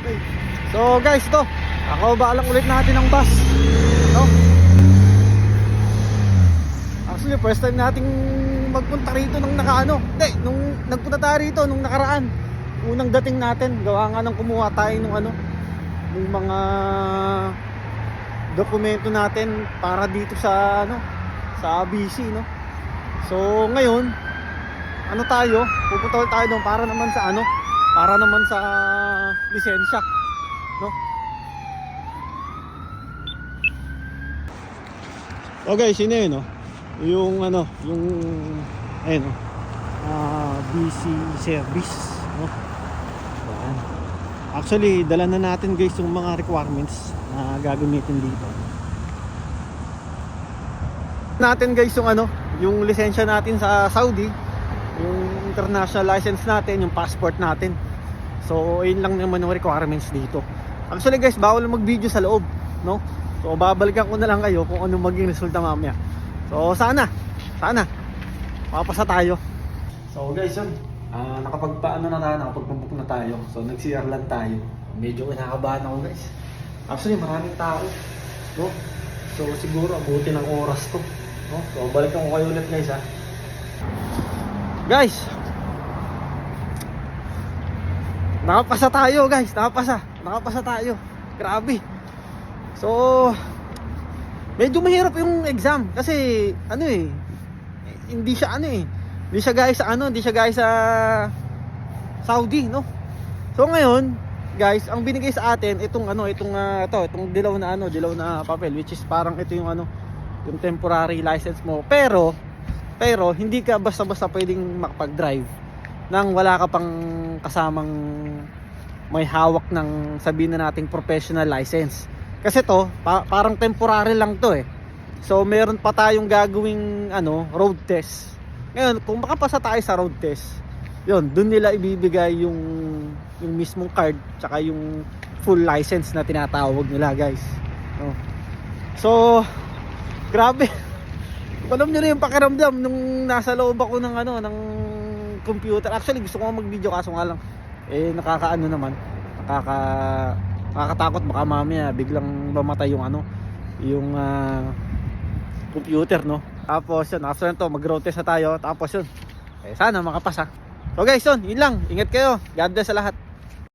Okay. So guys, to kakababa lang ulit natin ng bus, no? Actually first time nating magpunta rito nung nakaano. Hindi, nung nagpunta tayo rito nung nakaraan. Unang dating natin, gawa nga ng kumuha tayo nung ano, yung mga dokumento natin para dito sa ano, sa BC, no? So ngayon, ano tayo? Pupunta ulit tayo doon para naman sa ano? Para naman sa lisensya, no? Okay, sino yun, no? Yung ano, yung ayun, no? BC service, no? Yan. Actually, dala na natin guys yung mga requirements na gagamitin dito. Natin guys yung ano, yung lisensya natin sa Saudi, yung international license natin, yung passport natin. So, yun lang naman yung requirements dito. Actually guys, bawal mag-video sa loob, no? So, babalikan ko na lang kayo kung ano maging resulta mamaya. So, sana makapasa tayo. So guys, yun. Nakapagpaano na tayo, nakapagpabook na tayo. So nag-CR lang tayo. Medyo kinakabahan ako guys. Actually maraming tao, no? So siguro abutin ng oras to, no? So balikan ko kayo ulit guys, ha. Guys, nakapasa tayo guys, nakapasa tayo. Grabe. So medyo mahirap yung exam kasi ano eh, hindi siya ano eh, hindi siya guys sa Saudi, no? So ngayon, guys, ang binigay sa atin itong ano, itong dilaw na papel, which is parang ito yung ano, yung temporary license mo. Pero hindi ka basta-basta pwedeng makapag-drive nang wala ka pang kasamang may hawak ng, sabihin na nating, professional license. Kasi to, parang temporary lang to eh. So meron pa tayong gagawing ano, road test. Ngayon, kung makapasa tayo sa road test, yun, dun nila ibibigay yung mismong card, tsaka yung full license na tinatawag nila guys, no? So grabe. Alam nyo na yung pakiramdam nung nasa loob ako ng ano, ng computer. Actually gusto ko mag-video kaso nga lang nakakaano naman, nakakatakot, baka mamaya biglang mamatay yung ano, yung computer, no? Tapos yun, after nito mag-road test na tayo. Tapos yun, sana makapasa. So guys, yun lang, ingat kayo, God bless sa lahat.